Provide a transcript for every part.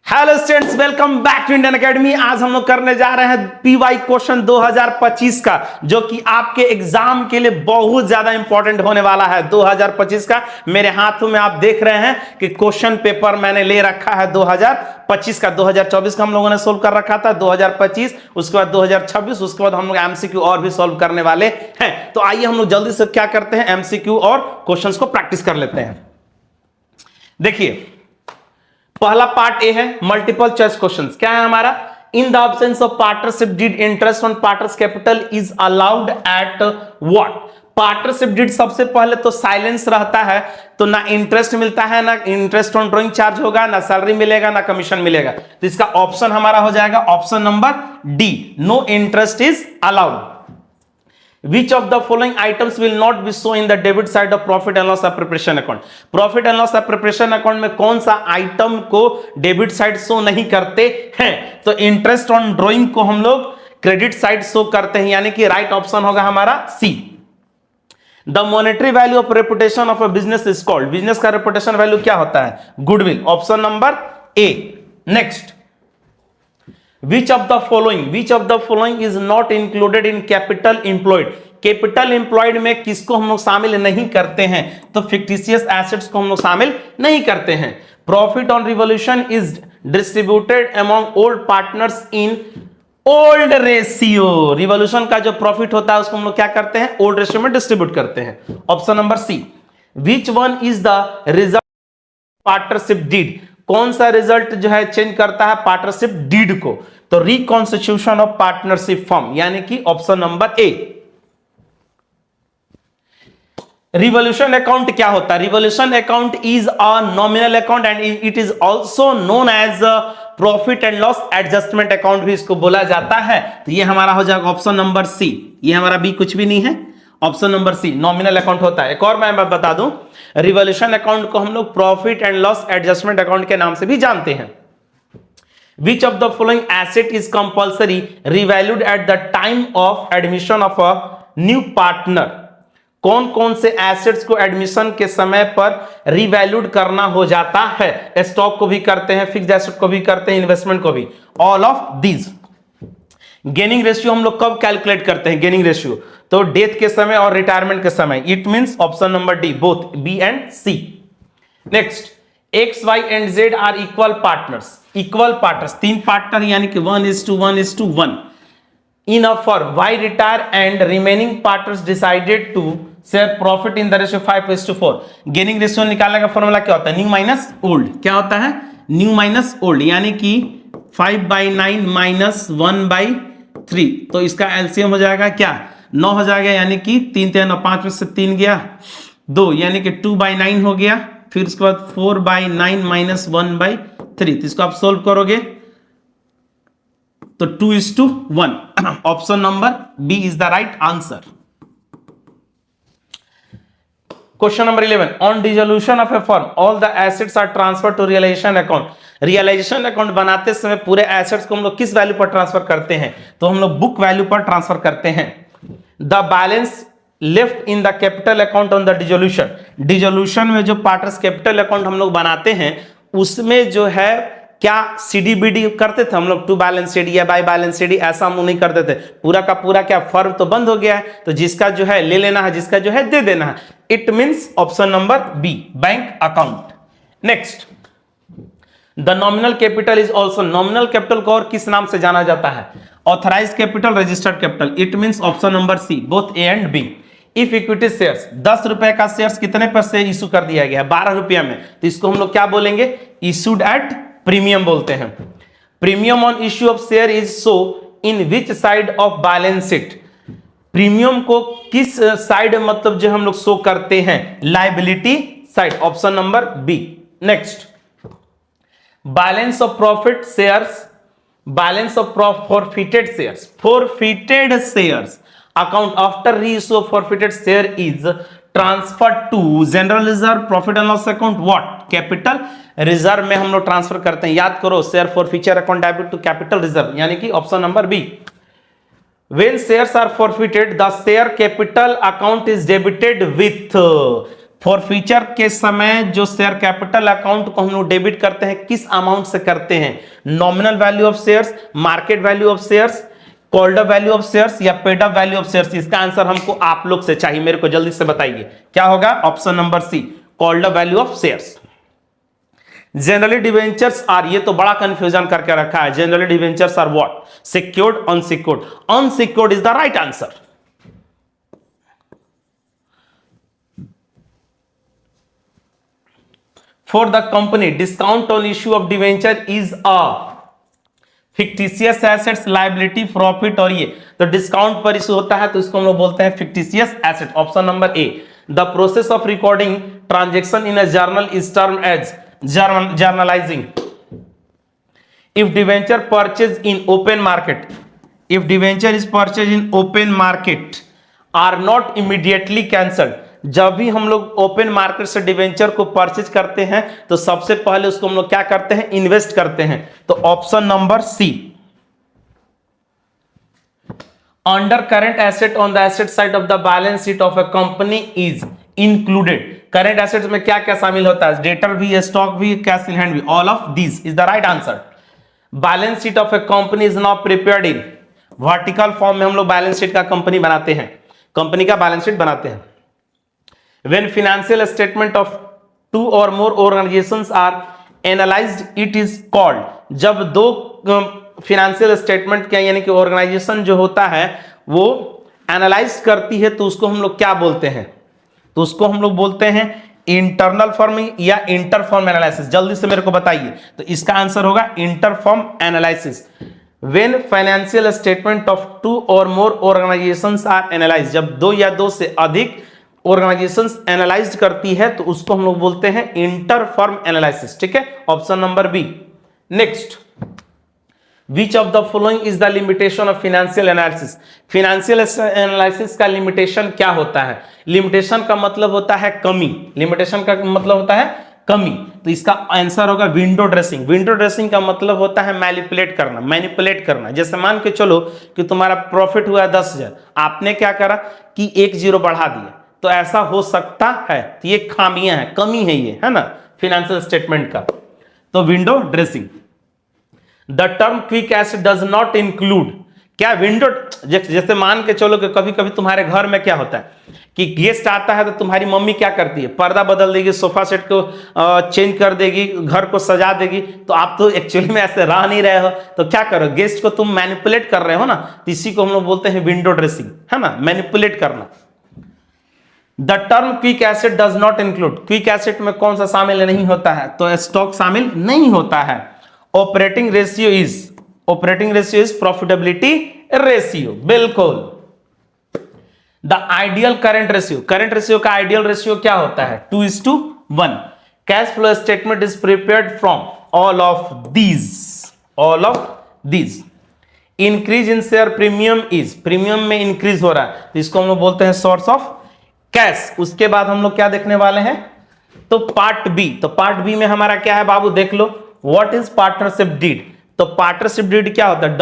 Hello students, welcome back to Indian academy. आज हम लोग करने जा रहे हैं पीवाई क्वेश्चन 2025 का, जो कि आपके एग्जाम के लिए बहुत ज्यादा इंपॉर्टेंट होने वाला है। 2025 का मेरे हाथों में आप देख रहे हैं कि क्वेश्चन पेपर मैंने ले रखा है 2025 का। 2024 का हम लोगों ने सोल्व कर रखा था, 2025, उसके बाद 2026, उसके बाद हम लोग एमसीक्यू और भी सोल्व करने वाले हैं। तो आइए हम लोग जल्दी से क्या करते हैं, एमसीक्यू और क्वेश्चंस को प्रैक्टिस कर लेते हैं। देखिए, पहला पार्ट ए है मल्टीपल चॉइस क्वेश्चंस। क्या है हमारा? In the absence of partnership deed interest on partners capital is allowed at what? Partnership deed सबसे पहले तो साइलेंस रहता है, तो ना इंटरेस्ट मिलता है, ना इंटरेस्ट ऑन ड्राइंग चार्ज होगा, ना सैलरी मिलेगा, ना कमीशन मिलेगा। तो इसका ऑप्शन हमारा हो जाएगा option number D, no interest is allowed. Which of the following items will not be shown in the debit side of profit and loss appropriation account? Profit and loss appropriation account में कौन सा item को debit side show नहीं करते हैं? तो interest on drawing को हम लोग क्रेडिट साइड शो करते हैं, यानी कि राइट ऑप्शन होगा हमारा C. The monetary value of reputation of a business is called. Business का रेपुटेशन वैल्यू क्या होता है? Goodwill, option number A. Next, Which of the following is not included in capital employed? Capital employed में किसको हम लोग शामिल नहीं करते हैं? तो फिक्टिशियस एसेट्स को हम लोग शामिल नहीं करते हैं। Profit on revolution is distributed among old partners in old ratio. Revolution का जो प्रॉफिट होता है उसको हम लोग क्या करते हैं? ओल्ड रेशियो में डिस्ट्रीब्यूट करते हैं। Option number C. Which one is the result partnership deed? कौन सा रिजल्ट जो है चेंज करता है पार्टनरशिप डीड को? तो रिकॉन्स्टिट्यूशन ऑफ पार्टनरशिप फर्म, यानी कि option number A. Revolution account क्या होता है? Revolution account is a nominal account and it is also known as profit and loss adjustment account भी इसको बोला जाता है। तो ये हमारा हो जाएगा ऑप्शन नंबर सी। ये हमारा बी कुछ भी नहीं है, option number C nominal account होता है। एक और मैं बता दूं, रिवॉल्यूशन अकाउंट को हम लोग profit and loss adjustment account के नाम से भी जानते हैं। Which of the following asset is compulsory revalued at the time of admission of a new partner? कौन कौन से एसेट्स को एडमिशन के समय पर रिवैल्यूड करना हो जाता है? स्टॉक को भी करते हैं, फिक्स्ड एसेट को भी करते हैं, इन्वेस्टमेंट को भी। All of these. Gaining ratio हम लोग कब कैलकुलेट करते हैं? गेनिंग रेशियो तो डेथ के समय और रिटायरमेंट के समय। It means option number D, both B and C. Next, X Y and Z are equal partners. Equal partners, तीन पार्टनर यानी कि 1:1:1 in a firm. Y retire and remaining partners decided to share profit in the ratio 5:4। Gaining ratio निकालने का formula क्या होता है? New minus old. क्या होता है? न्यू माइनस ओल्ड, यानी कि 5/9 माइनस 1/3। तो इसका एलसीएम हो जाएगा क्या? 9 हो जाएगा, यानी कि 3 3 9, 5 में से 3 गया 2, यानी कि 2/9 हो गया। फिर उसके बाद 4/9 माइनस 1/3। तो इसको आप सोल्व करोगे तो 2:1। Option number B is the right answer. Question number 11, on dissolution of a firm all the assets are transfer to realisation account. Realisation account बनाते समय पूरे एसेट्स को हम लोग किस वैल्यू पर ट्रांसफर करते हैं? तो हम लोग बुक वैल्यू पर ट्रांसफर करते हैं। The balance left in the capital account on the dissolution. Dissolution में जो पार्टनर्स कैपिटल अकाउंट हम लोग बनाते हैं उसमें जो है क्या सीडीबीडी करते थे हम लोग? टू बैलेंस शीट या बाय बैलेंस शीट, ऐसा हम लोग नहीं करते थे। पूरा का पूरा क्या फर्म तो बंद हो गया है, तो जिसका जो है ले लेना है, जिसका जो है दे देना है। It means option number B, bank account. Next, the nominal capital is also. Nominal capital को और किस नाम से जाना जाता है? Authorised capital, registered capital. It means option number C, both A and B. If equity shares, 10 रुपए का शेयर्स कितने पर से इशू कर दिया गया है? 12 रुपया में। तो इसको हम लोग क्या बोलेंगे? इशूड एट प्रीमियम बोलते हैं। Premium on issue of share is so in which side of balance sheet? Premium को किस साइड मतलब जो हम लोग शो करते हैं? Liability side, option number B. Next, balance of profit shares, balance of forfeited shares, forfeited shares account after reissue of forfeited share is transferred to general reserve, profit and loss account, what? Capital reserve में हम लोग transfer करते हैं। याद करो, share forfeiture account debit to capital reserve, यानी कि option number B. When shares are forfeited, the share capital account is debited with forfeiture के समय जो शेयर कैपिटल अकाउंट को हम लोग डेबिट करते हैं किस अमाउंट से करते हैं? Nominal value of shares, market value of shares, called up value of shares या paid up value of shares? इसका आंसर हमको आप लोग से चाहिए, मेरे को जल्दी से बताइए क्या होगा? Option number C, called up value of shares. Generally debentures are, ये तो बड़ा कंफ्यूजन करके रखा है, generally debentures are what? Secured, unsecured? Unsecured is the right answer. For the company, discount on issue of debenture is a fictitious assets, liability, profit और ये तो discount पर इशू होता है तो इसको हम लोग बोलते हैं fictitious asset। Option number A. The process of recording transaction in a journal is termed as journalizing. If debenture purchased in open market, if debenture is purchased in open market are not immediately cancelled, जब भी हम लोग open market से debenture को purchase करते हैं तो सबसे पहले उसको हम लोग क्या करते हैं? इन्वेस्ट करते हैं। तो option number C, under current asset on the asset side of the balance sheet of a company is included. Current assets में क्या क्या शामिल होता है? डेटर भी, स्टॉक भी, कैश इन हैंड भी। All of this is the right answer. Balance sheet of a company is not prepared in vertical form में हम लोग बैलेंस शीट का कंपनी बनाते हैं, कंपनी का बैलेंस शीट बनाते हैं। When financial statement of two or more organizations are analyzed, it is called, जब दो फाइनेंशियल स्टेटमेंट क्या यानी कि ऑर्गेनाइजेशन जो होता है वो एनालाइज करती है तो उसको हम लोग क्या बोलते हैं? तो उसको हम लोग बोलते हैं इंटरनल फॉर्म या इंटरफॉर्म एनालिसिस। जल्दी से मेरे को बताइए, तो इसका आंसर होगा interform analysis. When financial statement of two or more organizations are analyzed, जब दो या दो से अधिक ऑर्गेनाइजेशंस एनालाइज करती है तो उसको हम लोग बोलते हैं इंटरफर्म एनालिसिस। ठीक है, option number B. Next, which of the following is the limitation of financial analysis? Financial analysis का लिमिटेशन क्या होता है? लिमिटेशन का मतलब होता है कमी, लिमिटेशन का मतलब होता है कमी। तो इसका आंसर होगा विंडो ड्रेसिंग। विंडो ड्रेसिंग का मतलब होता है मैनिपुलेट करना, मैनिपुलेट करना। जैसे मान के चलो कि तुम्हारा प्रॉफिट हुआ 10,000, आपने क्या करा कि 1 0 बढ़ा दिया, तो ऐसा हो सकता है। तो ये खामियां हैं, कमी है ये, है ना, फाइनेंशियल स्टेटमेंट का। तो window dressing. The term quick asset does not include, क्या विंडो, जैसे मान के चलो कि कभी कभी तुम्हारे घर में क्या होता है कि गेस्ट आता है तो तुम्हारी मम्मी क्या करती है? पर्दा बदल देगी, सोफा सेट को चेंज कर देगी, घर को सजा देगी। तो आप तो एक्चुअली में ऐसे रह नहीं रहे हो, तो क्या करो, गेस्ट को तुम मैनिपुलेट कर रहे हो ना, तो इसी को हम लोग बोलते हैं विंडो ड्रेसिंग, है ना, मैनिपुलेट करना। The term quick asset does not include, quick asset में कौन सा शामिल नहीं होता है? तो स्टॉक शामिल नहीं होता है। Operating ratio is profitability ratio, बिल्कुल। द आइडियल करंट रेशियो का आइडियल रेशियो क्या होता है? 2:1। Cash flow statement is prepared from all of these. Increase in share premium is, premium में इंक्रीज हो रहा है तो इसको हम लोग बोलते हैं सोर्स ऑफ कैश। उसके बाद हम लोग क्या देखने वाले हैं? तो पार्ट बी। तो पार्ट बी में हमारा क्या है बाबू, देख लो। What is partnership deed? तो पार्टनरशिप डीड क्या होता है?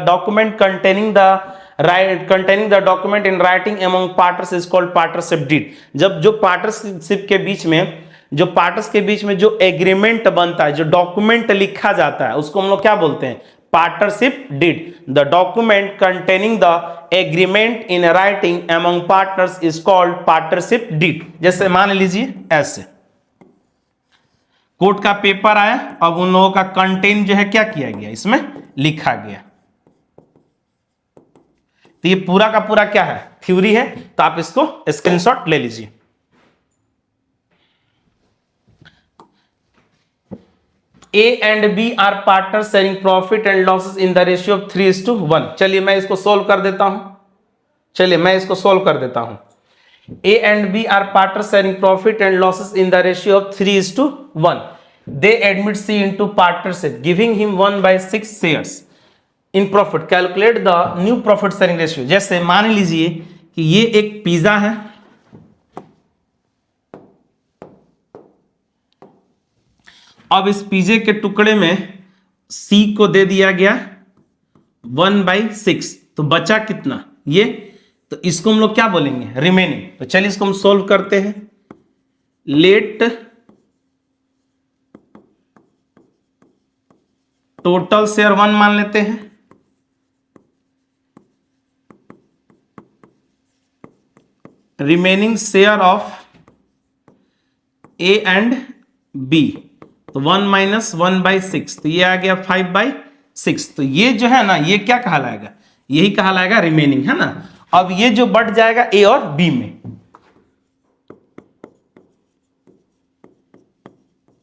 Document containing the document in writing among partners is called partnership deed. जब जो पार्टनरशिप के बीच में, जो पार्टनर्स के बीच में जो एग्रीमेंट बनता है, जो डॉक्यूमेंट लिखा जाता है, उसको हम लोग क्या बोलते हैं? Partnership deed. The document containing the agreement in writing among partners is called partnership deed. जैसे मान लीजिए ऐसे कोर्ट का पेपर आया, अब उन लोगों का कंटेंट जो है क्या किया गया, इसमें लिखा गया। तो ये पूरा का पूरा क्या है? थ्योरी है। तो आप इसको स्क्रीनशॉट ले लीजिए। A and B are partners sharing profit and losses in the ratio of 3:1। चलिए मैं इसको सोल्व कर देता हूं। A and B are partners sharing profit and losses in the ratio of 3:1। They admit C into partnership, giving him 1/6 shares in profit। Calculate the new profit sharing ratio। जैसे मान लीजिए कि ये एक पिज्जा है, अब इस पिज्जे के टुकड़े में C को दे दिया गया 1/6, तो बचा कितना? ये। तो इसको हम लोग क्या बोलेंगे? रिमेनिंग। तो चलिए इसको हम सोल्व करते हैं। लेट टोटल शेयर 1 मान लेते हैं, remaining share of A and B, तो 1 माइनस 1/6, तो ये आ गया 5/6। तो ये जो है ना, ये क्या कहलाएगा, यही कहलाएगा रिमेनिंग, है ना। अब ये जो बढ़ जाएगा ए और बी में,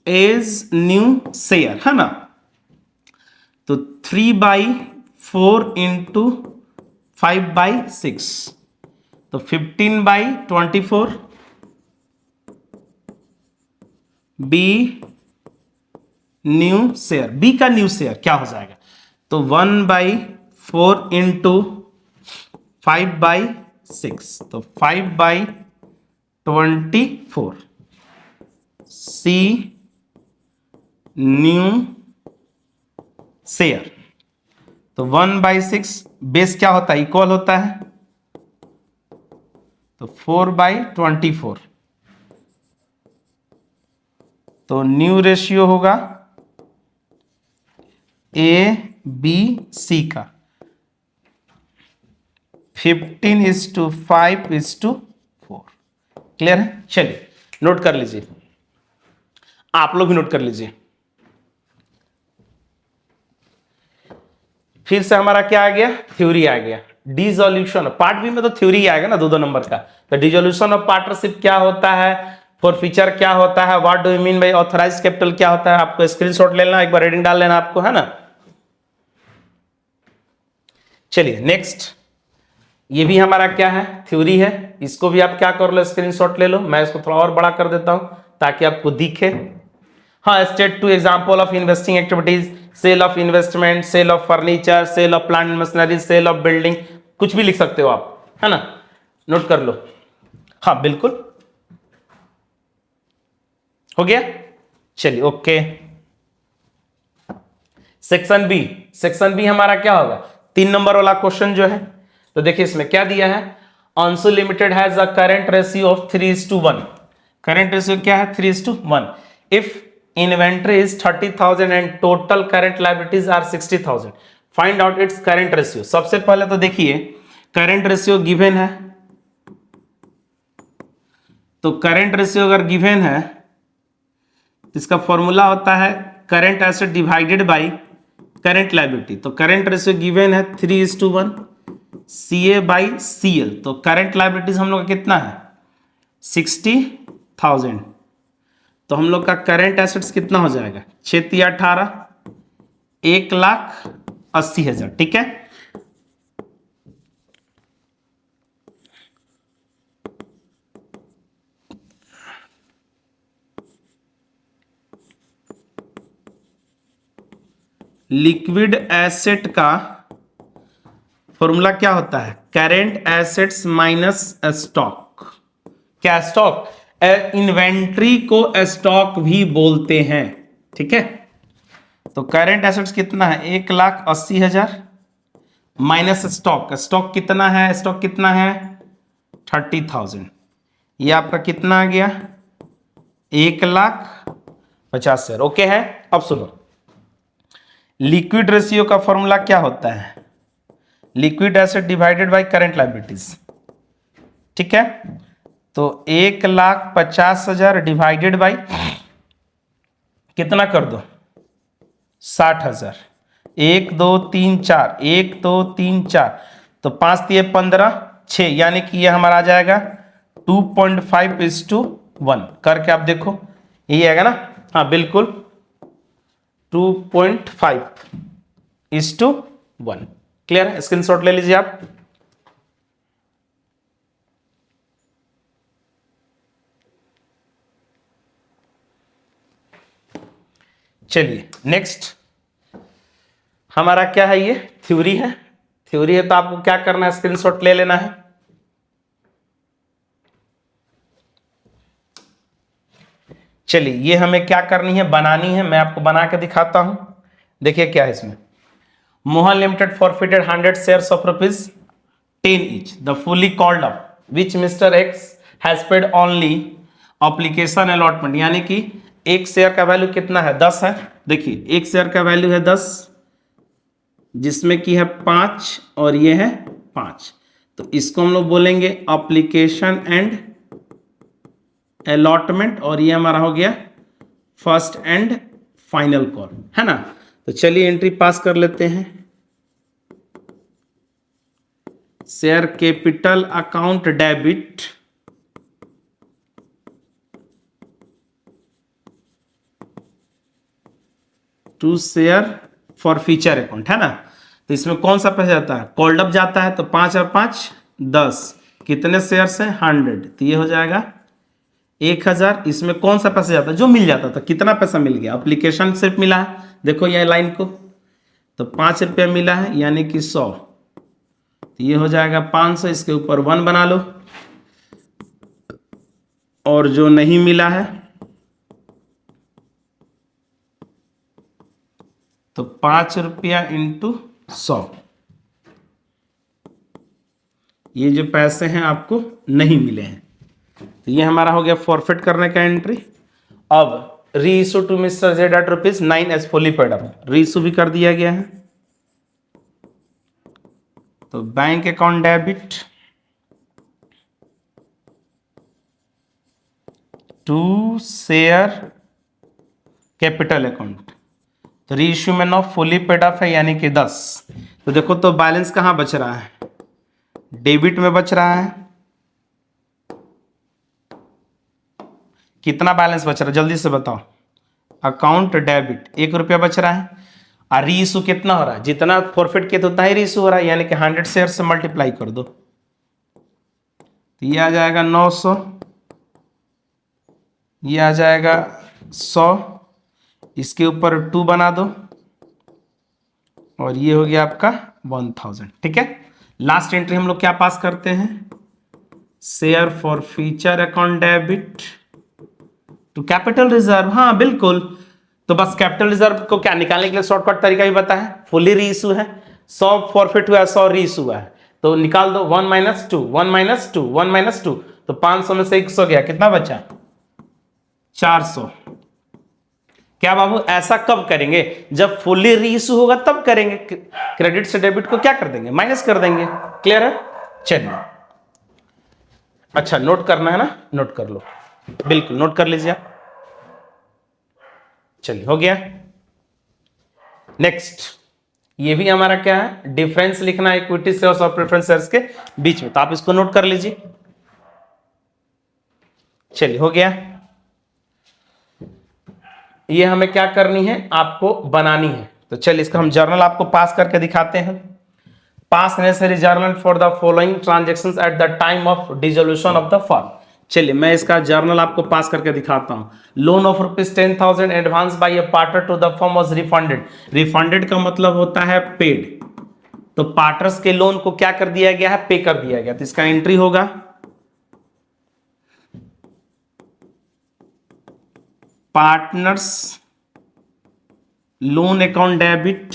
एज न्यू शेयर, है ना। तो 3/4 इंटू 5/6, तो 15/24 बी न्यू शेयर, बी का न्यू शेयर क्या हो जाएगा, तो 1/4 इंटू 5/6, तो 5/24 सी न्यू शेयर। तो 1/6 बेस क्या होता है, इक्वल होता है, तो 4/24, तो न्यू रेशियो होगा ए बी सी का 15:5:4। क्लियर है। चलिए नोट कर लीजिए, आप लोग भी नोट कर लीजिए। फिर से हमारा क्या आ गया, थ्योरी आ गया। डिसोल्यूशन पार्ट बी में तो थ्योरी आएगा ना, 2-2 नंबर का। तो डिसोल्यूशन ऑफ पार्टनरशिप क्या होता है, फॉर फीचर क्या होता है, what do you mean by authorised capital क्या होता है, आपको स्क्रीनशॉट ले लेना, एक बार रीडिंग डाल लेना आपको, है ना। चलिए नेक्स्ट, ये भी हमारा क्या है, थ्योरी है। इसको भी आप क्या कर लो, स्क्रीनशॉट ले लो। मैं इसको थोड़ा और बड़ा कर देता हूं ताकि आपको दिखे। हाँ, state 2 example of investing activities, sale of investment, sale of furniture, sale of plant machinery, sale of building, कुछ भी लिख सकते हो आप, है ना। नोट कर लो। हाँ बिल्कुल हो गया। चलिए okay. Section B, section B हमारा क्या होगा, 3 नंबर वाला क्वेश्चन जो है। तो देखिए इसमें क्या दिया है, Anshu limited has a current ratio of 3:1। Current ratio क्या है, 3:1। If inventory is 30,000 and total current liabilities are 60,000, find out its current ratio. सबसे पहले तो देखिए करंट रेशियो गिवन है, तो करंट रेशियो अगर गिवन है तो इसका फॉर्मूला होता है current asset divided by current liability. तो करंट रेशियो गिवन है 3:1 CA/CL। तो करंट लायबिलिटीज हम लोग का कितना है, 60,000। तो हम लोग का करंट एसेट्स कितना हो जाएगा, 6×18 1,80,000। ठीक है। लिक्विड एसेट का फॉर्मूला क्या होता है, करेंट एसेट्स माइनस स्टॉक। क्या, स्टॉक, इन्वेंट्री को स्टॉक भी बोलते हैं। ठीक है। तो करेंट एसेट्स कितना है, 1,80,000 माइनस स्टॉक, स्टॉक कितना है, स्टॉक कितना है 30,000। ये आपका कितना आ गया, 1,50,000। ओके है। अब सुनो, लिक्विड रेशियो का फॉर्मूला क्या होता है, liquid asset divided by current liabilities. ठीक है। तो 1,50,000 डिवाइडेड बाय कितना कर दो, 60,000। 1 2 3 4, 1 2 3 4, तो 5 3 15 6, यानी कि ये हमारा आ जाएगा 2.5:1। करके आप देखो, यही आएगा ना। हाँ बिल्कुल, 2.5:1। क्लियर है। स्क्रीनशॉट ले लीजिए आप। चलिए नेक्स्ट हमारा क्या है, ये थ्योरी है। थ्योरी है तो आपको क्या करना है, स्क्रीनशॉट ले लेना है। चलिए ये हमें क्या करनी है, बनानी है। मैं आपको बना के दिखाता हूं। देखिए क्या है इसमें, Mohan limited forfeited 100 shares of ₹10 each, the fully called up, which Mr. X has paid only application allotment, यानी कि एक शेयर का वैल्यू कितना है, 10 है। देखिए एक शेयर का वैल्यू है 10, जिसमें कि है 5 और ये है 5, तो इसको हम लोग बोलेंगे एप्लीकेशन एंड अलॉटमेंट, और ये हमारा हो गया फर्स्ट एंड फाइनल कॉल, है ना। तो चलिए एंट्री पास कर लेते हैं। Share capital account debit to share forfeiture account, है ना। तो इसमें कौन सा पैसा जाता है, कॉल्ड अप जाता है, तो 5 और 5 10, कितने शेयर से 100, तो ये हो जाएगा 1000। इसमें कौन सा पैसा जाता है, जो मिल जाता था, कितना पैसा मिल गया, एप्लीकेशन से मिला है, देखो ये लाइन को, तो 5 रुपया मिला है यानी कि 100, तो ये हो जाएगा 500, इसके ऊपर 1 बना लो, और जो नहीं मिला है तो 5 रुपया इंटू 100, ये जो पैसे हैं आपको नहीं मिले हैं, तो ये हमारा हो गया फॉरफिट करने का एंट्री। अब reissue to mister Z at ₹9 as fully paid up, reissue भी कर दिया गया है। तो bank account debit to share capital account, तो री इशू में नाउ फुली पेड अप है यानी कि 10। तो देखो तो बैलेंस कहां बच रहा है, डेबिट में बच रहा है, कितना बैलेंस बच रहा है जल्दी से बताओ, अकाउंट डेबिट 1 रुपया बच रहा है, और री इशू कितना हो रहा है, जितना फॉरफिट किया उतना ही री इशू हो रहा है, यानी कि 100 शेयर से मल्टीप्लाई कर दो, तो ये आ जाएगा 900, ये आ जाएगा 100, इसके ऊपर 2 बना दो, और ये हो गया आपका 1000। ठीक है, लास्ट एंट्री हम लोग क्या पास करते हैं, share forfeiture account debit to capital reserve. हाँ बिल्कुल, तो बस कैपिटल रिजर्व को क्या निकालने के लिए शॉर्टकट तरीका भी पता है, फुली री इशू है, 100 फॉरफिट हुआ है, 100 री इशू हुआ है, तो निकाल दो 1 - 2 1 - 2 1 - 2, तो 500 में से 100 गया, कितना बचा 400। क्या बाबू ऐसा कब करेंगे, जब फुली री इशू होगा तब करेंगे, क्रेडिट से डेबिट को क्या कर देंगे, माइनस कर देंगे। क्लियर है, चलिए अच्छा नोट करना है ना, नोट कर लो, बिल्कुल नोट कर लीजिए आप। चलिए हो गया, नेक्स्ट ये भी हमारा क्या है, डिफरेंस लिखना है इक्विटी शेयर्स और प्रेफरेंस शेयर्स के बीच में, तो आप इसको नोट कर लीजिए। चलिए हो गया, ये हमें क्या करनी है, आपको बनानी है, तो चलिए इसका हम जर्नल आपको पास करके दिखाते हैं। Pass necessary journal for the following transactions at the time of dissolution of the firm. चलिए मैं इसका जर्नल आपको पास करके दिखाता हूं। Loan of ₹10,000 advance by a partner to the firm was refunded. Refunded का मतलब होता है पेड, तो पार्टनर्स के लोन को क्या कर दिया गया है, पे कर दिया गया, तो इसका एंट्री होगा partners loan account debit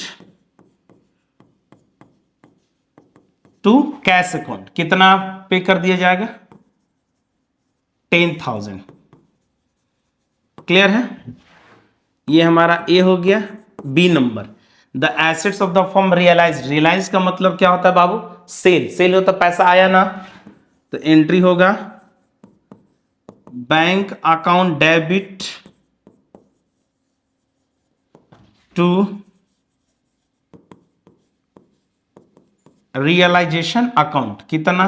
to cash account, कितना पे कर दिया जाएगा 10,000। क्लियर है, ये हमारा ए हो गया। B number, the assets of the firm realise, realise का मतलब क्या होता है बाबू, सेल, सेल होता पैसा आया ना, तो एंट्री होगा bank account debit to realisation account, कितना,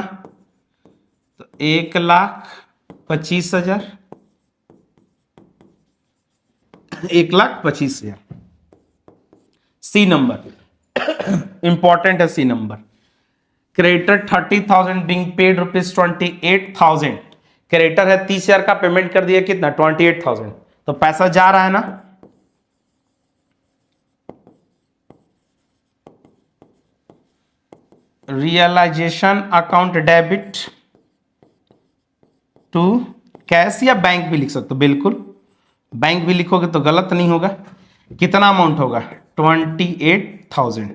तो 1,25,000, 1,25,000। सी नंबर इंपॉर्टेंट है, C number, creditor 30,000 being paid ₹28,000, creditor है 30,000 का, पेमेंट कर दिया कितना 28,000, तो पैसा जा रहा है ना, realisation account debit to cash, या बैंक भी लिख सकते हो, बिल्कुल बैंक भी लिखोगे तो गलत नहीं होगा। कितना अमाउंट होगा 28,000।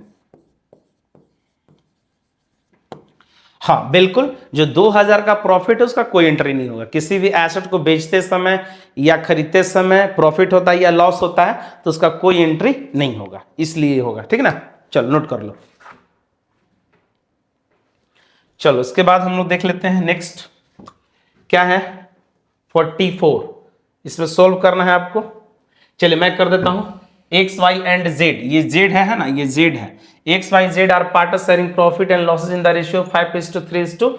हाँ बिल्कुल, जो 2000 का प्रॉफिट है उसका कोई एंट्री नहीं होगा। किसी भी एसेट को बेचते समय या खरीदते समय प्रॉफिट होता है या लॉस होता है तो उसका कोई एंट्री नहीं होगा, इसलिए होगा। ठीक है ना, चलो नोट कर लो। चलो इसके बाद हम लोग देख लेते हैं नेक्स्ट क्या है, 44। इसमें सोल्व करना है आपको। चलिए मैं कर देता हूं। एक्स वाई एंड जेड, ये जेड है ना, ये जेड है। X Y Z are partners sharing profit and losses in the ratio 5:3:2।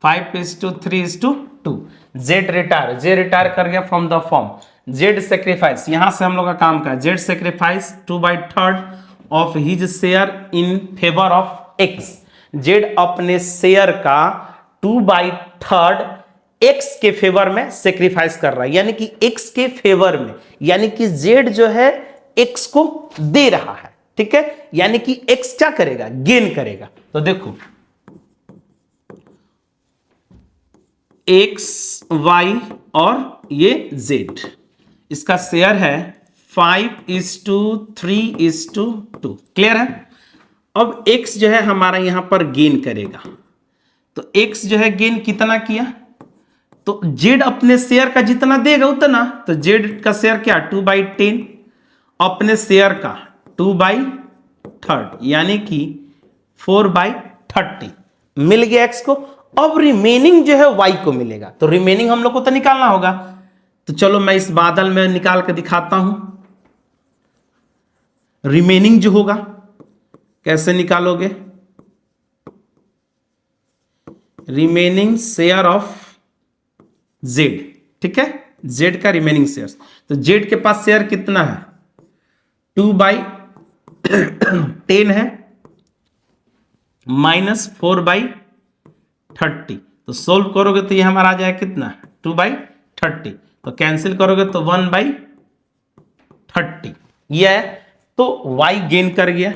5:3:2। Z retire, J retire कर गया from the firm. Z sacrifice, यहां से हम लोग का काम का Z sacrifice 2/3 of his share in favour of X. Z अपने शेयर का 2/3 एक्स के फेवर में सेक्रीफाइस कर रहा है, यानी कि एक्स के फेवर में, यानी कि जेड जो है एक्स को दे रहा है। ठीक है, यानी कि एक्स क्या करेगा, गेन करेगा। तो देखो एक्स वाई और ये जेड, इसका शेयर है 5:3:2। क्लियर है। अब एक्स जो है हमारा यहां पर गेन करेगा, तो एक्स जो है गेन कितना किया, तो जेड अपने शेयर का जितना देगा उतना, तो जेड का शेयर क्या 2/10, अपने शेयर का 2/3 यानी कि 4/30 मिल गया एक्स को। अब रिमेनिंग जो है वाई को मिलेगा, तो रिमेनिंग हम लोग को तो निकालना होगा। तो चलो मैं इस बादल में निकाल के दिखाता हूं। रिमेनिंग जो होगा कैसे निकालोगे, रिमेनिंग शेयर ऑफ जेड। ठीक है, जेड का रिमेनिंग शेयर, तो जेड के पास शेयर कितना है 2/10 है -4/30। तो सोल्व करोगे तो ये हमारा आ जाएगा कितना 2/30, तो कैंसिल करोगे तो 1/30 ये है। तो y गेन कर गया,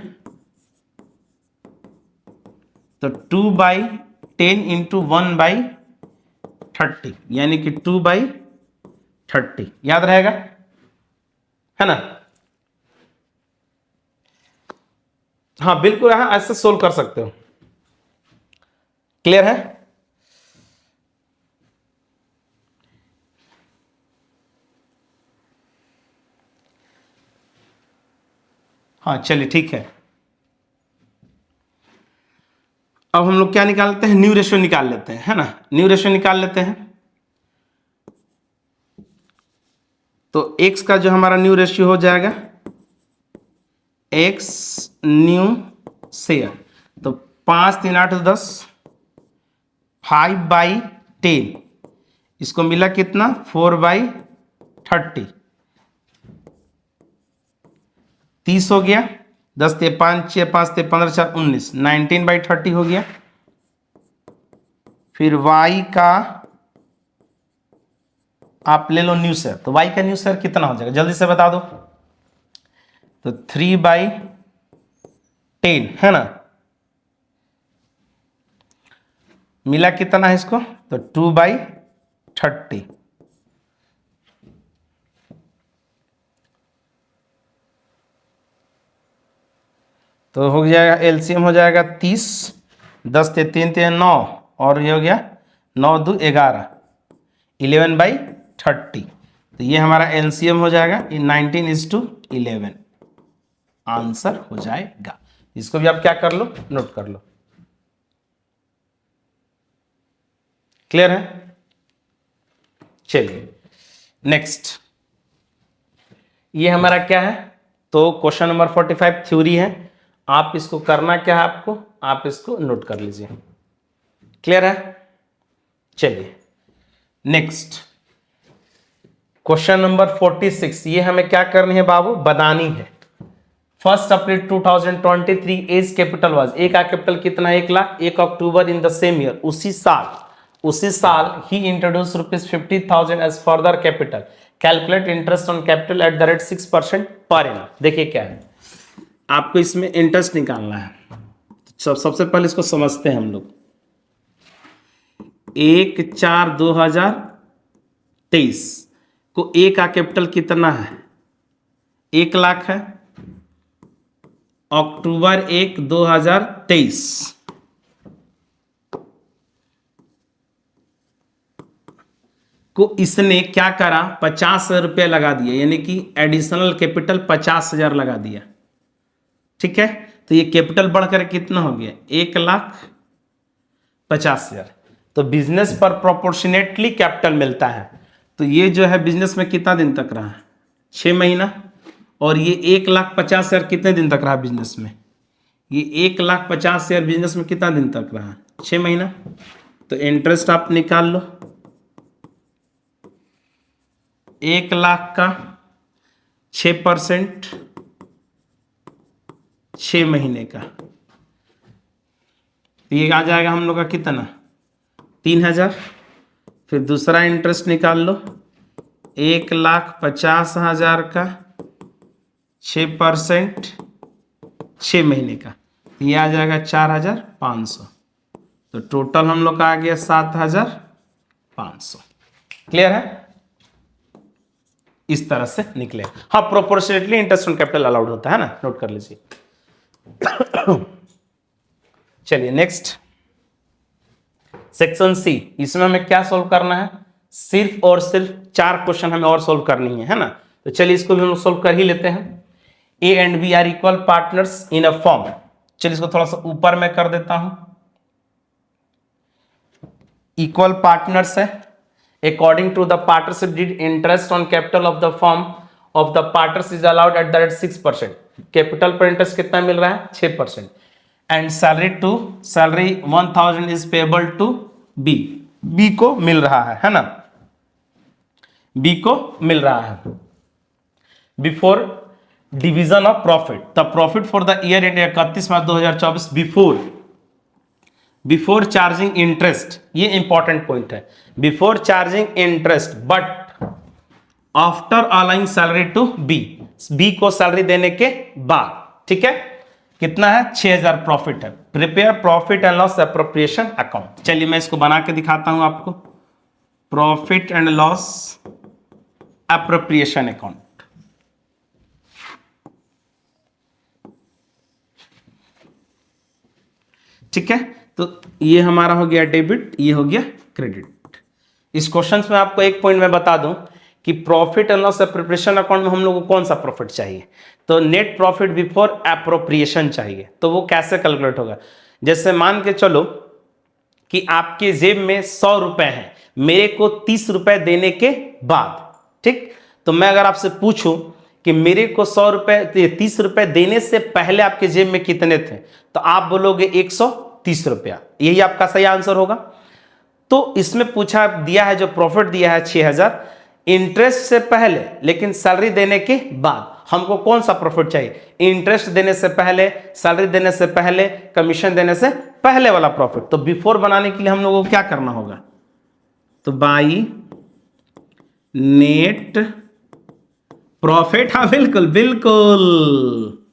तो 2/10 इंटू 1/30 यानी कि 2/30 याद रहेगा, है ना। हाँ बिल्कुल, हाँ ऐसे सोल्व कर सकते हो। क्लियर है। हाँ चलिए ठीक है। अब हम लोग क्या निकालते हैं, न्यू रेशियो निकाल लेते हैं, है ना। न्यू रेशियो निकाल लेते हैं। तो x का जो हमारा न्यू रेशियो हो जाएगा x न्यू शेयर, तो 5×3=8=10, 5/10, इसको मिला कितना 4/30, 30 हो गया, 10×3=5, 6×5=15, 19/30 हो गया। फिर y का आप ले लो न्यू शेयर, तो y का न्यू शेयर कितना हो जाएगा जल्दी से बता दो। तो 3/10 है ना, मिला कितना है इसको, तो 2/30। तो हो जाएगा एलसीएम हो जाएगा 30, 10×3=9 और ये हो गया 9×2=11, 11/30। तो ये हमारा एलसीएम हो जाएगा 19:11 आंसर हो जाएगा। इसको भी आप क्या कर लो, नोट कर लो। क्लियर है। चलिए नेक्स्ट, ये हमारा क्या है, तो क्वेश्चन नंबर 45 थ्योरी है। आप इसको करना क्या है, आपको आप इसको नोट कर लीजिए। क्लियर है। चलिए नेक्स्ट क्वेश्चन नंबर 46, ये हमें क्या करनी है बाबू, बनानी है। 1 April 2023 as capital was, A का कैपिटल कितना 1 lakh. 1 October in the same year, उसी साल ही introduce ₹50,000 as further capital, calculate interest on capital at the rate 6% per annum. देखिए क्या है, आपको इसमें इंटरेस्ट निकालना है। सबसे पहले इसको समझते हैं हम लोग। 1/4/2023 को ए का कैपिटल कितना है 1 लाख है। अक्टूबर 1, 2023 को इसने क्या करा, 50,000 रुपया लगा दिया, यानी कि एडिशनल कैपिटल 50,000 लगा दिया। ठीक है, तो ये कैपिटल बढ़कर कितना हो गया, 1,50,000। तो बिजनेस पर प्रोपोर्शनेटली कैपिटल मिलता है। तो ये जो है बिजनेस में कितना दिन तक रहा, 6 महीना। और ये 1,50,000 कितने दिन तक रहा बिजनेस में, ये 1,50,000 बिजनेस में कितना दिन तक रहा, 6 महीना। तो इंटरेस्ट आप निकाल लो, 1,00,000 का 6%, 6 महीने का, तो ये आ जाएगा हम लोग का कितना, 3,000। फिर दूसरा इंटरेस्ट निकाल लो, 1,50,000 का 6%, 6 महीने का, ये आ जाएगा 4,500। तो टोटल हम लोग का आ गया 7,500। क्लियर है, इस तरह से निकले। हाँ, proportionately interest on capital allowed होता है ना, नोट कर लीजिए। चलिए नेक्स्ट, सेक्शन सी। इसमें हमें क्या सोल्व करना है, सिर्फ और सिर्फ 4 क्वेश्चन हमें और सोल्व करनी है ना। तो चलिए इसको भी हम सोल्व कर ही लेते हैं। A and B are equal partners in a firm. चलिए इसको थोड़ा सा ऊपर में कर देता हूं। इक्वल पार्टनर्स है, according to the partnership deed interest on capital of the firm of the partners is allowed at the rate 6%। Capital पर इंटरेस्ट कितना मिल रहा है, 6%। And salary 1,000 is payable to B. B को मिल रहा है ना, बी को मिल रहा है। Before division of profit, the profit for the year end 31 March 2024 before charging interest, ये इंपॉर्टेंट पॉइंट है, before charging interest but after allowing salary to B. B को सैलरी देने के बाद, ठीक है, कितना है, 6,000 प्रॉफिट है। Prepare profit and loss appropriation account. चलिए मैं इसको बना के दिखाता हूं आपको, profit and loss appropriation account. ठीक है, तो ये हमारा हो गया डेबिट, ये हो गया क्रेडिट। इस क्वेश्चन में आपको एक पॉइंट मैं बता दूं कि profit and loss appropriation account में हम लोग को कौन सा प्रॉफिट चाहिए, तो नेट प्रॉफिट बिफोर एप्रोप्रिएशन चाहिए। तो वो कैसे कैलकुलेट होगा, जैसे मान के चलो कि आपके जेब में 100 रुपए हैं, मेरे को 30 रुपए देने के बाद, ठीक, तो मैं अगर आपसे पूछूं कि मेरे को 100 रुपए 30 रुपए देने से पहले आपके जेब में कितने थे, तो आप बोलोगे 130 रुपया, यही आपका सही आंसर होगा। तो इसमें पूछा दिया है, जो प्रॉफिट दिया है 6,000 इंटरेस्ट से पहले, लेकिन सैलरी देने के बाद हमको कौन सा प्रॉफिट चाहिए, इंटरेस्ट देने से पहले, सैलरी देने से पहले, कमीशन देने से पहले वाला प्रॉफिट। तो बिफोर बनाने के लिए हम लोगों को क्या करना होगा, तो बाई नेट प्रॉफिट, हाँ बिल्कुल बिल्कुल,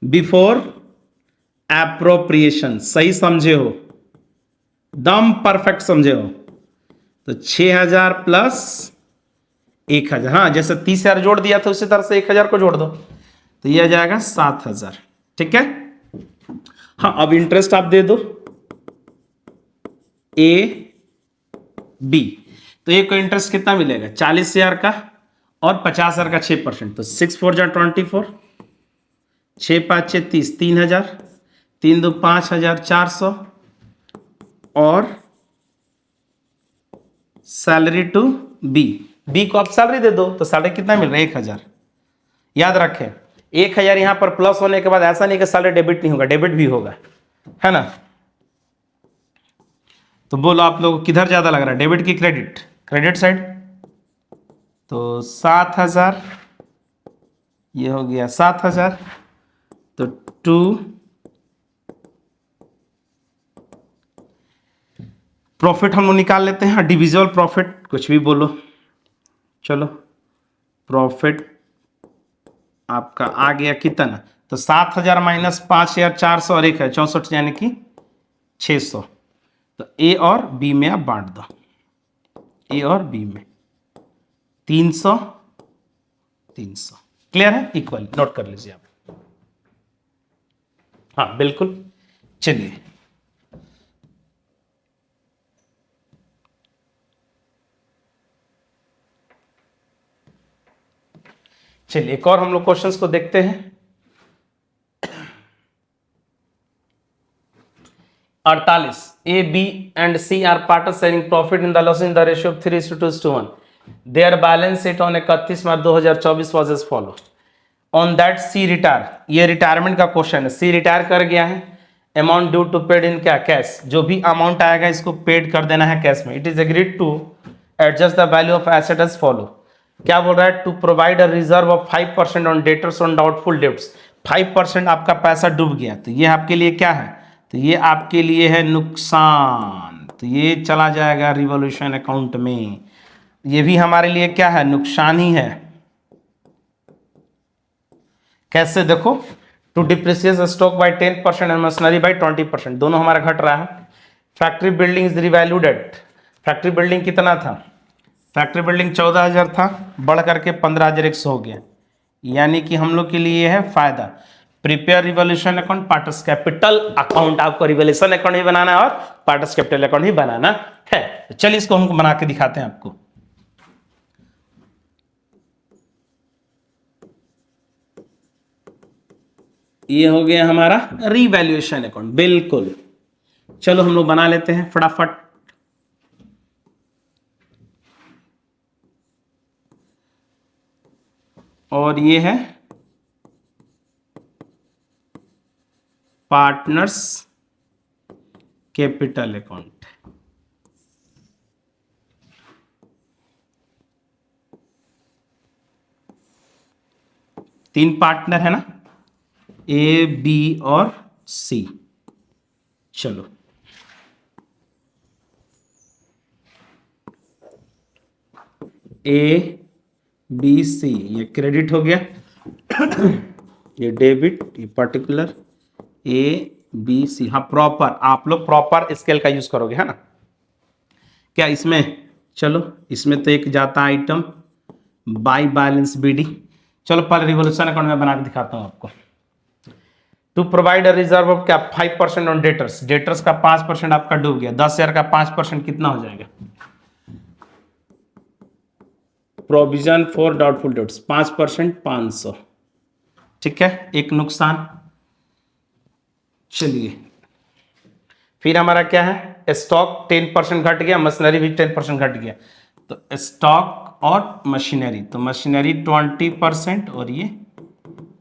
बिफोर एप्रोप्रिएशन, सही समझे हो, दम परफेक्ट समझे हो। तो 6,000 प्लस 1,000, हाँ जैसे 30,000 जोड़ दिया था उसी तरह से 1,000 को जोड़ दो, तो यह आ जाएगा 7,000। ठीक है, हाँ अब इंटरेस्ट आप दे दो ए बी, तो एक को इंटरेस्ट कितना मिलेगा, 40,000 का और 50,000 का 6%, तो 6 4 जा 24, 6 5 6 30, 3,000, 3 2 5,400 और सैलरी टू बी। बी को आप सैलरी दे दो, तो सैलरी कितना मिल रहा है, 1,000। याद रखें 1,000 यहां पर प्लस होने के बाद ऐसा नहीं कि सैलरी डेबिट नहीं होगा, डेबिट भी होगा, है ना। तो बोलो आप लोग किधर ज्यादा लग रहा है, डेबिट की क्रेडिट, क्रेडिट साइड। तो 7,000, ये हो गया 7,000, तो 2 प्रॉफिट हम लोग निकाल लेते हैं, डिविजिबल प्रॉफिट, कुछ भी बोलो, चलो प्रॉफिट आपका आ गया कितना, तो 7,000 माइनस 5,400 और 1 है 64, यानी कि 600। तो ए और बी में आप बांट दो, ए और बी में 300 300, क्लियर है, इक्वल, नोट कर लीजिए आप। हाँ बिल्कुल, चलिए चलिए एक और हम लोग क्वेश्चंस को देखते हैं। 48 A B and C are partner sharing profit in the loss in the ratio of 3:2:1। Their balance sheet on 31 March 2024 was as follow. On that C retire, ये रिटायरमेंट का क्वेश्चन है। सी रिटायर कर गया है, amount due to paid in क्या, cash. जो भी amount आएगा इसको पेड कर देना है कैश में। It is agreed to adjust the value of asset as follow. क्या बोल रहा है, to provide a reserve of 5% on debtors on doubtful debts. 5% आपका पैसा डूब गया, तो ये आपके लिए क्या है, तो ये आपके लिए है नुकसान। तो ये चला जाएगा रिवॉल्यूशन अकाउंट में। ये भी हमारे लिए क्या है, नुकसान ही है। कैसे देखो, to depreciate stock by 10% and machinery by 20%, दोनों हमारा घट रहा है। Factory building is revalued at, factory building कितना था, फैक्ट्री बिल्डिंग 14,000 था, बढ़ करके 15,100 हो गया, यानी कि हम लोग के लिए है फायदा। Prepare revaluation account, partners capital account, आपको रिवॉल्यूशन अकाउंट भी बनाना है और पार्टर्स कैपिटल अकाउंट भी बनाना है। तो चलिए इसको हम बना के दिखाते हैं आपको। ये हो गया हमारा रिवैल्यूएशन अकाउंट, बिल्कुल। चलो हम लोग बना लेते हैं फटाफट। और ये है पार्टनर्स कैपिटल अकाउंट। तीन पार्टनर है ना, ए बी और सी। चलो ए बी सी, ये क्रेडिट हो गया, ये डेबिट, ये पर्टिकुलर, ए बी सी। हाँ प्रॉपर, आप लोग प्रॉपर स्केल का यूज करोगे है ना। क्या इसमें, चलो इसमें तो एक जाता आइटम बाय बैलेंस बीडी। चलो पहले रिवॉल्यूशन अकाउंट में बना के दिखाता हूं आपको। To provide a reserve of क्या, 5% ऑन डेटर्स, डेटर्स का 5% आपका डूब गया। 10,000 का 5% कितना हो जाएगा, प्रोविजन फॉर डाउटफुल डेट्स 5%, 500। ठीक है, एक नुकसान। चलिए फिर हमारा क्या है, स्टॉक 10% घट गया, मशीनरी भी 10% घट गया। तो स्टॉक और मशीनरी, तो मशीनरी 20% और ये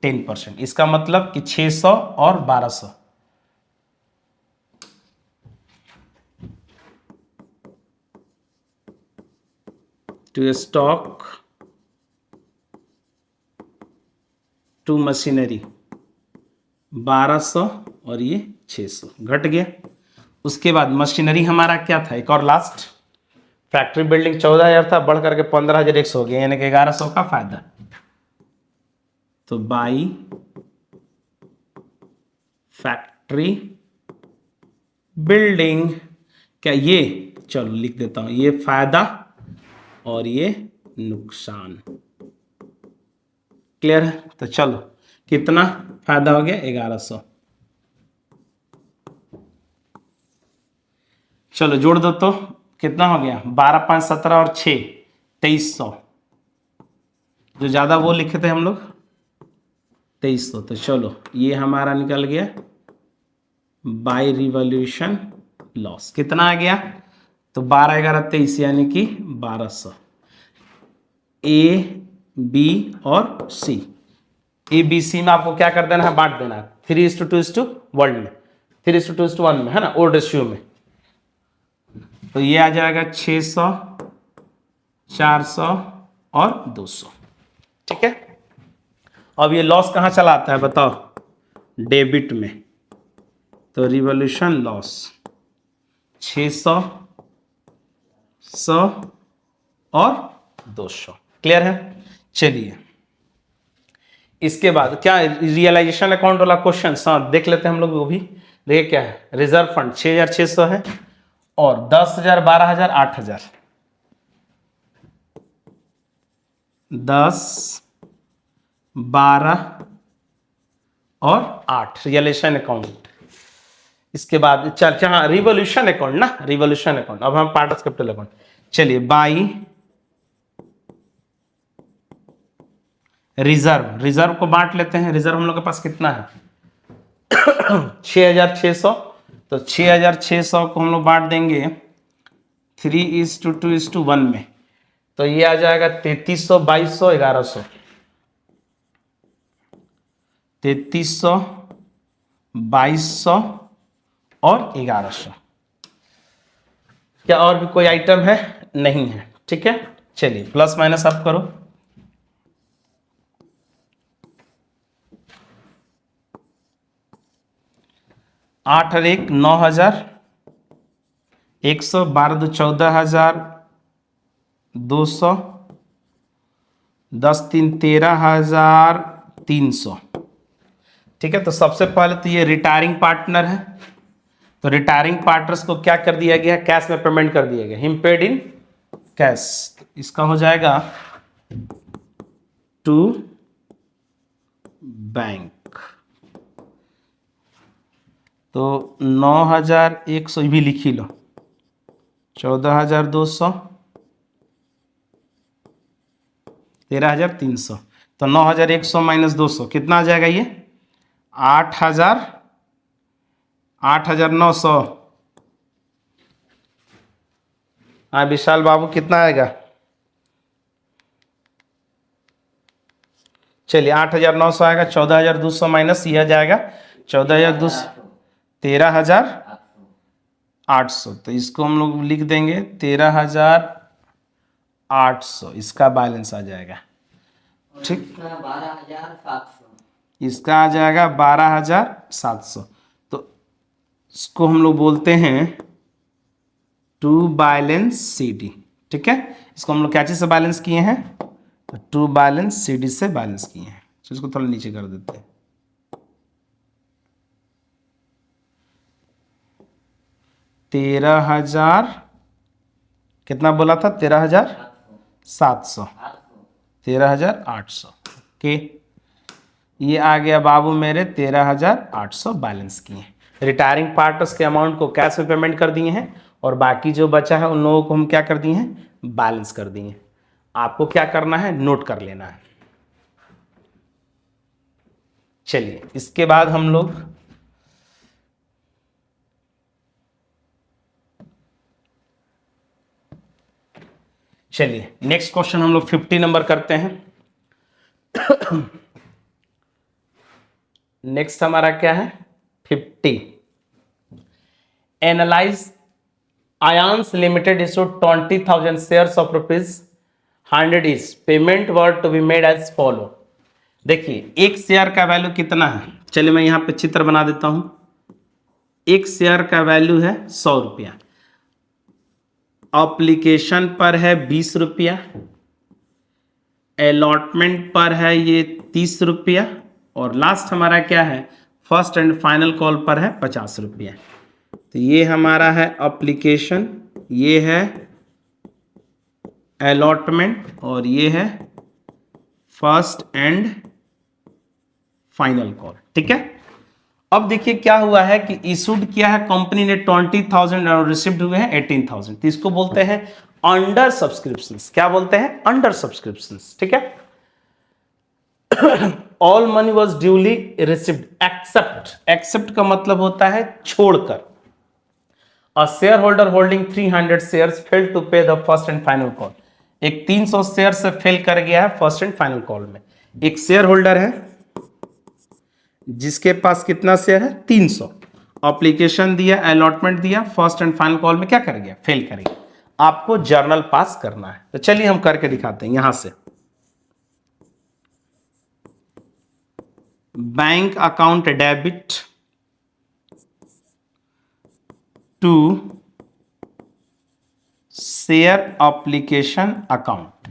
10%, इसका मतलब कि 600 और 1200। टू स्टॉक टू मशीनरी 1200 और ये 600 घट गया। उसके बाद मशीनरी हमारा क्या था, एक और लास्ट, फैक्ट्री बिल्डिंग 14,000 था, बढ़ करके 15,100 हो गया, यानी कि 1,100 का फायदा। तो बाई फैक्ट्री बिल्डिंग, क्या ये, चलो लिख देता हूं, ये फायदा और ये नुकसान। क्लियर है, तो चलो कितना फायदा हो गया, 1,100। चलो जोड़ दो तो कितना हो गया, 12, 5, 17 और 6, 2,300। जो ज्यादा वो लिखे थे हम लोग 2,300। तो चलो ये हमारा निकल गया बाय रिवॉल्यूशन लॉस। कितना आ गया, तो 12, 11, 23 यानी कि 1,200। ए बी और सी, ए बी सी में आपको क्या कर देना है, बांट देना है 3:2:1 में, 3:2:1 में है ना, ओल्ड रेशियो में। तो ये आ जाएगा 600, 400 और 200। ठीक है, अब ये लॉस कहाँ चला आता है बताओ, डेबिट में। तो रिवॉल्यूशन लॉस 600, 100 और 200। क्लियर है। चलिए इसके बाद क्या, रियलाइजेशन अकाउंट वाला क्वेश्चन हाँ देख लेते हैं हम लोग वो भी। देखिए क्या है, रिजर्व फंड 6,600 है और 10,000, 12,000, 8,000, 10, 12 और 8 रियलाइजेशन अकाउंट। इसके बाद चल हाँ रिवॉल्यूशन अकाउंट ना, रिवॉल्यूशन अकाउंट। अब हम पार्टनर्स कैपिटल अकाउंट। चलिए बाई रिजर्व को बांट लेते हैं। रिजर्व हम लोग के पास कितना है 6,600, तो 6,600 को हम लोग बांट देंगे 3:2:1 में, तो ये आ जाएगा 3300, 2200, 1100, 3300, 2200 और 1100। क्या और भी कोई आइटम है? नहीं है। ठीक है, चलिए प्लस माइनस आप करो। 8 और 1 9,000, 112 2 14,200, 10 3 13,300। ठीक है, तो सबसे पहले तो ये रिटायरिंग पार्टनर है, तो रिटायरिंग पार्टनर्स को क्या कर दिया गया? कैश में पेमेंट कर दिया गया, हिम पेड इन कैश। इसका हो जाएगा टू बैंक, तो 9,100 भी लिख ही लो, 14,200, 13,300, तो 9,100 माइनस 200 कितना आ जाएगा? ये 8,900। हाँ विशाल बाबू कितना आएगा? चलिए 8,900 आएगा, 14,200 माइनस यह जाएगा 14,200, 13,800, तो इसको हम लोग लिख देंगे 13,800, इसका बैलेंस आ जाएगा। ठीक, 12,700, इसका आ जाएगा 12,700, तो इसको हम लोग बोलते हैं टू बैलेंस CD। ठीक है, इसको हम लोग क्या चीज से बैलेंस किए हैं? तो टू बैलेंस CD से बैलेंस किए हैं। तो इसको थोड़ा नीचे कर देते हैं। 13,000 कितना बोला था? 13,700, 13,800 के ये आ गया बाबू मेरे 13,800 बैलेंस किए। रिटायरिंग पार्टनर्स के अमाउंट को कैश में पेमेंट कर दिए हैं और बाकी जो बचा है उन लोगों को हम क्या कर दिए हैं? बैलेंस कर दिए। आपको क्या करना है? नोट कर लेना है। चलिए इसके बाद हम लोग चलिए नेक्स्ट क्वेश्चन हम लोग 50 नंबर करते हैं। नेक्स्ट हमारा क्या है? 50। Analyse Ayans limited issued 20,000 shares of ₹100 each. Payment were to be made as follow. देखिए एक शेयर का वैल्यू कितना है? चलिए मैं यहां पे चित्र बना देता हूं। एक शेयर का वैल्यू है 100 रुपया, अप्लीकेशन पर है 20 रुपया, अलॉटमेंट पर है ये 30 रुपया, और लास्ट हमारा क्या है? फर्स्ट एंड फाइनल कॉल पर है 50 रुपया। तो ये हमारा है अप्लीकेशन, ये है अलॉटमेंट और ये है फर्स्ट एंड फाइनल कॉल। ठीक है, अब देखिए क्या हुआ है कि इशूड किया है कंपनी ने 20,000 और रिसीव्ड हुए हैं 18,000, तो इसको बोलते हैं अंडर सब्सक्रिप्शंस। क्या बोलते हैं? Under subscriptions. ठीक है, all money was duly received except, except का मतलब होता है छोड़कर। A share holder holding 300 shares fail to pay the first and final call. एक 300 शेयर से फेल कर गया है फर्स्ट एंड फाइनल कॉल में। एक शेयर होल्डर है जिसके पास कितना शेयर है? 300, एप्लीकेशन दिया, अलॉटमेंट दिया, फर्स्ट एंड फाइनल कॉल में क्या कर गया? फेल कर गया। आपको जर्नल पास करना है, तो चलिए हम करके दिखाते हैं। यहां से bank account debit to share application account,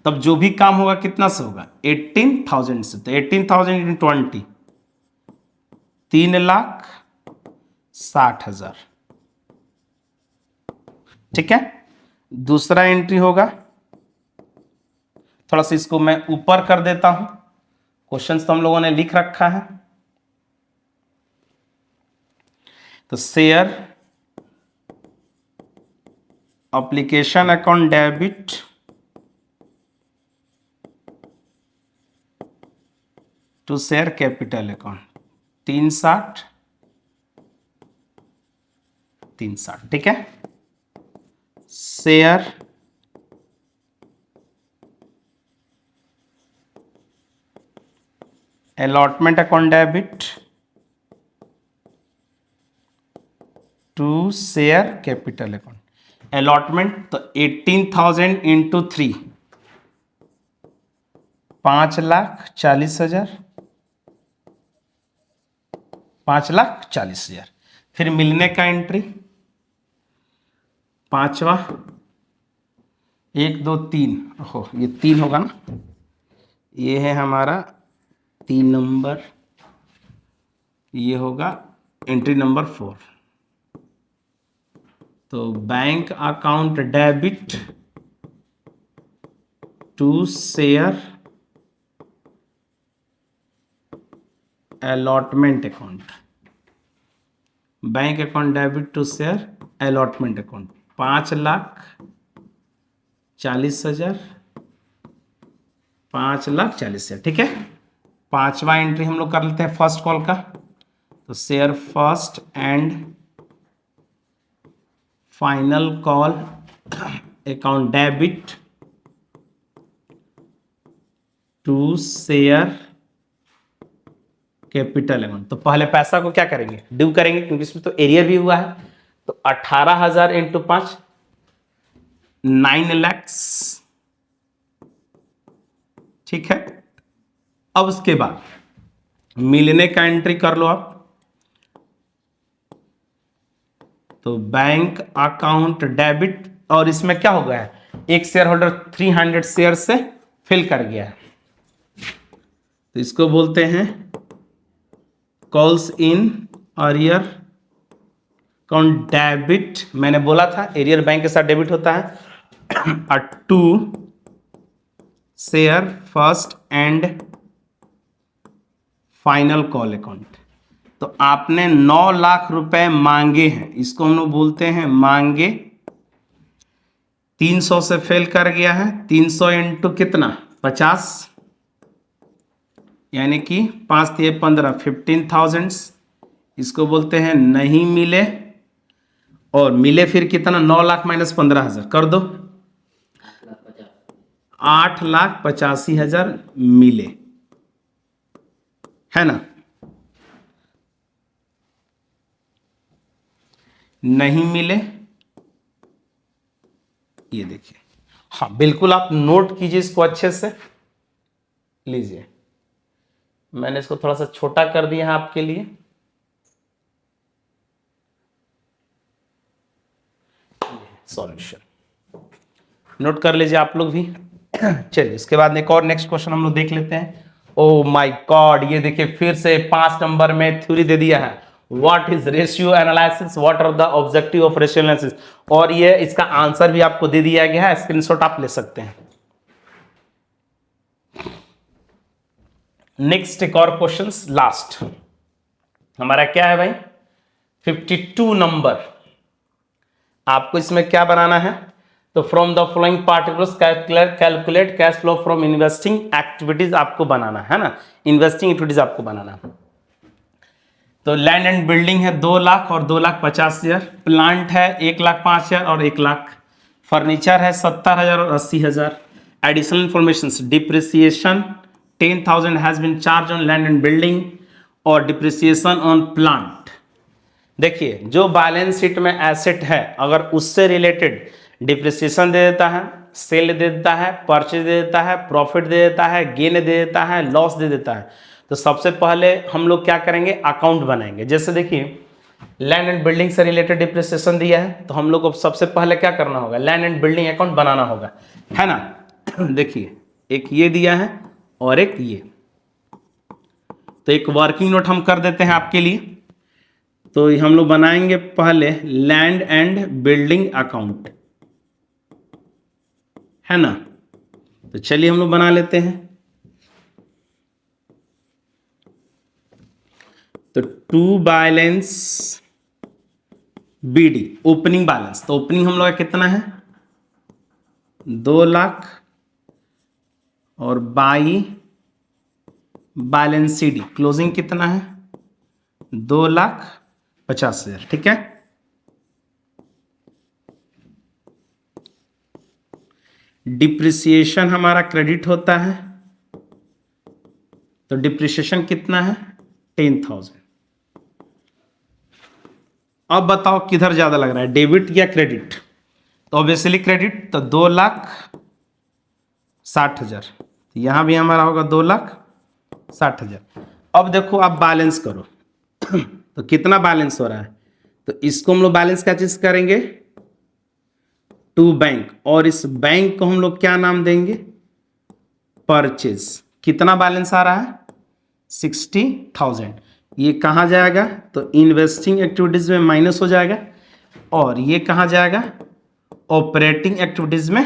तब जो भी काम होगा कितना से होगा? 18,000 से, तो 18,000 इन 20, 3,60,000। ठीक है, दूसरा एंट्री होगा, थोड़ा सा इसको मैं ऊपर कर देता हूं, क्वेश्चंस तो हम लोगों ने लिख रखा है। तो share application account debit to share capital account 360 360, ठीक है। Share allotment account debit to share capital account. Allotment तो 18,000 इंटू 3 5,40,000 5,40,000। फिर मिलने का एंट्री पांचवा 1 2 3, ओहो ये 3 होगा ना, ये है हमारा 3 नंबर, ये होगा एंट्री नंबर 4। तो bank account debit to share allotment account, bank account debit to share allotment account 5,40,000 5,40,000, ठीक है। पांचवा एंट्री हम लोग कर लेते हैं फर्स्ट कॉल का। तो share first and final call account debit to share capital amount. तो पहले पैसा को क्या करेंगे, ड्यू करेंगे, क्योंकि इसमें तो एरियर भी हुआ है। तो 18,000 इंटू 5 9 लाख, ठीक है। अब उसके बाद मिलने का एंट्री कर लो आप। तो बैंक अकाउंट डेबिट, और इसमें क्या हो गया है, एक शेयर होल्डर 300 शेयर से फिल कर गया है, तो इसको बोलते हैं calls in arrear account debit. मैंने बोला था एरियर बैंक के साथ डेबिट होता है। To share first and final call account. तो आपने 9 लाख रुपए मांगे हैं, इसको हम लोग बोलते हैं मांगे। 300 से फेल कर गया है, 300 इंटू कितना 50, यानी कि 5 × 15 15,000, इसको बोलते हैं नहीं मिले। और मिले फिर कितना, 9 लाख माइनस 15,000 कर दो, 8,85,000 मिले, है ना। नहीं मिले, ये देखिए, हाँ बिल्कुल आप नोट कीजिए इसको अच्छे से। लीजिए, मैंने इसको थोड़ा सा छोटा कर दिया है आपके लिए। सॉल्यूशन नोट कर लीजिए आप लोग भी। चलिए इसके बाद एक और नेक्स्ट क्वेश्चन हम लोग देख लेते हैं। ओ माय गॉड, ये देखिए फिर से 5 नंबर में थ्योरी दे दिया है। What is ratio analysis, what are the objective of ratio analysis, और ये इसका आंसर भी आपको दे दिया गया है, स्क्रीनशॉट आप ले सकते हैं। नेक्स्ट एक और क्वेश्चन, लास्ट हमारा क्या है भाई, 52 नंबर। आपको इसमें क्या बनाना है, तो from the following particulars calculate cash flow from investing activities आपको बनाना है ना, इन्वेस्टिंग एक्टिविटीज आपको बनाना है। तो लैंड एंड बिल्डिंग है 2 लाख और 2,50,000, प्लांट है 1,05,000 और 1 लाख, फर्नीचर है 70,000 और 80,000। Additional information, depreciation 10,000 has been charge on land and building और डिप्रिसिएशन ऑन प्लांट। देखिए जो बैलेंस शीट में एसेट है, अगर उससे रिलेटेड डिप्रिसिएशन दे देता है, सेल दे देता है, परचेज दे देता है, प्रॉफिट दे देता है, गेन दे देता है, लॉस दे देता है, तो सबसे पहले हम लोग क्या करेंगे, अकाउंट बनाएंगे। जैसे देखिए लैंड एंड बिल्डिंग से रिलेटेड डिप्रिसिएशन दिया है, तो हम लोग को सबसे पहले क्या करना होगा, लैंड एंड बिल्डिंग अकाउंट बनाना होगा, है ना। देखिए एक ये दिया है और एक ये, तो एक वर्किंग नोट हम कर देते हैं आपके लिए। तो हम लोग बनाएंगे पहले लैंड एंड बिल्डिंग अकाउंट, है ना। तो चलिए हम लोग बना लेते हैं। तो to balance BD, opening balance, तो ओपनिंग हम लोग का कितना है 2 लाख, और by balance C D closing कितना है 2,50,000, ठीक है। डिप्रिसिएशन हमारा क्रेडिट होता है, तो डिप्रिसिएशन कितना है 10,000। अब बताओ किधर ज्यादा लग रहा है, डेबिट या क्रेडिट? तो ऑब्वियसली क्रेडिट, तो 2,60,000। यहां भी हमारा होगा 2,60,000। अब देखो आप बैलेंस करो तो कितना बैलेंस हो रहा है, तो इसको हम लोग बैलेंस क्या चीज करेंगे टू बैंक, और इस बैंक को हम लोग क्या नाम देंगे परचेज। कितना बैलेंस आ रहा है 60,000। ये कहाँ जाएगा, तो इन्वेस्टिंग एक्टिविटीज में माइनस हो जाएगा, और ये कहाँ जाएगा ऑपरेटिंग एक्टिविटीज में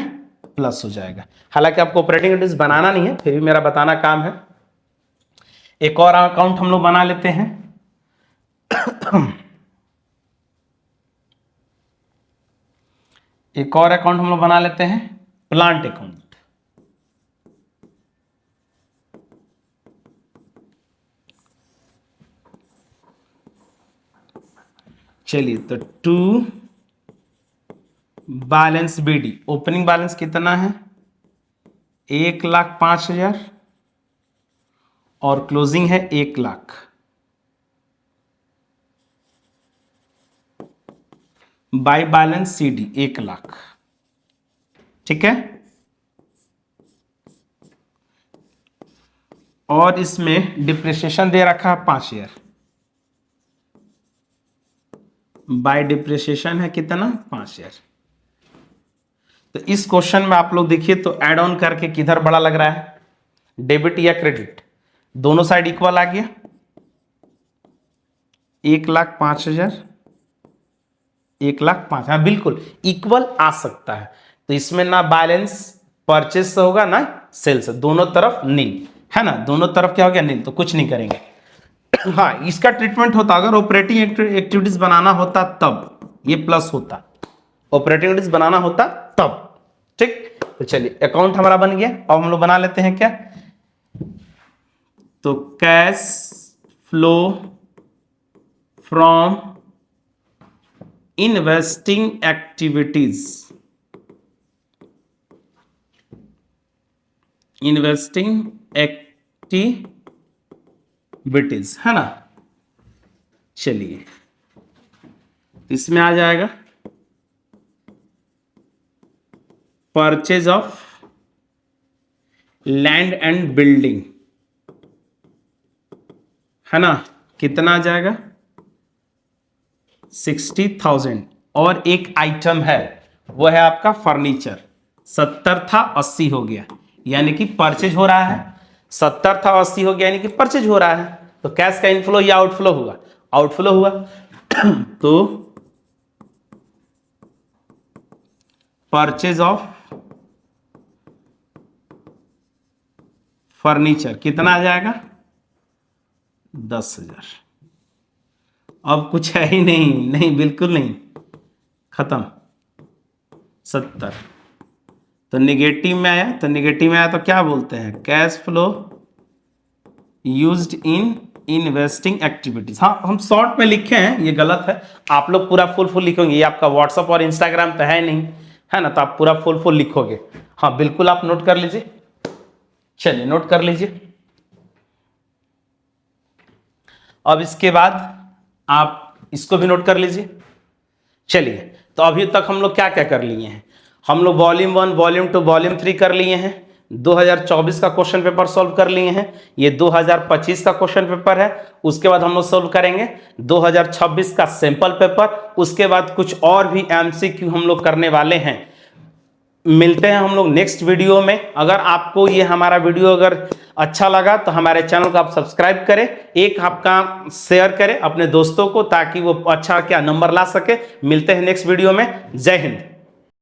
प्लस हो जाएगा। हालांकि आपको ऑपरेटिंग एक्टिविटीज बनाना नहीं है, फिर भी मेरा बताना काम है। एक और अकाउंट हम लोग बना लेते हैं एक और अकाउंट हम लोग बना लेते हैं प्लांट अकाउंट। चलिए, तो to balance BD, opening balance कितना है 1,05,000 और क्लोजिंग है 1,00,000। बाय बैलेंस सी डी 1,00,000, ठीक है। और इसमें डिप्रिसिएशन दे रखा है 5,000, बाय डिप्रिसिएशन है कितना 5,000। तो इस क्वेश्चन में आप लोग देखिए तो ऐड ऑन करके किधर बड़ा लग रहा है, डेबिट या क्रेडिट? दोनों साइड इक्वल आ गया, 1,05,000 1,05,000, हाँ बिल्कुल इक्वल आ सकता है। तो इसमें ना बैलेंस परचेस से होगा ना सेल से, दोनों तरफ नील है ना, दोनों तरफ क्या हो गया नील, तो कुछ नहीं करेंगे। हाँ, इसका ट्रीटमेंट होता अगर ऑपरेटिंग एक्टिविटीज बनाना होता तब ये प्लस होता, ऑपरेटिंग एक्टिविटीज बनाना होता तब, ठीक। तो चलिए अकाउंट हमारा बन गया। अब हम लोग बना लेते हैं क्या, तो cash flow from investing activities, investing activities है ना। चलिए इसमें आ जाएगा purchase of land and building है ना, कितना आ जाएगा 60,000। और एक आइटम है वो है आपका फर्नीचर, 70 था 80 हो गया, यानी कि परचेज हो रहा है। 70 था 80 हो गया यानी कि परचेज हो रहा है। तो कैश का इनफ्लो या आउटफ्लो हुआ, आउटफ्लो हुआ। तो परचेज ऑफ फर्नीचर कितना आ जाएगा 10,000। अब कुछ है ही नहीं, नहीं बिल्कुल नहीं, खत्म 70। तो निगेटिव में आया, तो निगेटिव में आया तो क्या बोलते हैं cash flow used in investing activities. हाँ हम शॉर्ट में लिखे हैं, ये गलत है, आप लोग पूरा फुल लिखोगे। ये आपका व्हाट्सएप और इंस्टाग्राम पे है नहीं है ना, तो आप पूरा फुल लिखोगे। हाँ बिल्कुल आप नोट कर लीजिए, चलिए नोट कर लीजिए। अब इसके बाद आप इसको भी नोट कर लीजिए। चलिए, तो अभी तक हम लोग क्या क्या कर लिए हैं, हम लोग वॉल्यूम 1 वॉल्यूम 2 वॉल्यूम 3 कर लिए हैं, 2024 का क्वेश्चन पेपर सॉल्व कर लिए हैं, ये 2025 का क्वेश्चन पेपर है। उसके बाद हम लोग सॉल्व करेंगे 2026 का सैंपल पेपर, उसके बाद कुछ और भी एमसीक्यू हम लोग करने वाले हैं। मिलते हैं हम लोग नेक्स्ट वीडियो में। अगर आपको ये हमारा वीडियो अगर अच्छा लगा तो हमारे चैनल को आप सब्सक्राइब करें, एक आपका शेयर करें अपने दोस्तों को, ताकि वो अच्छा क्या नंबर ला सके। मिलते हैं नेक्स्ट वीडियो में, जय हिंद।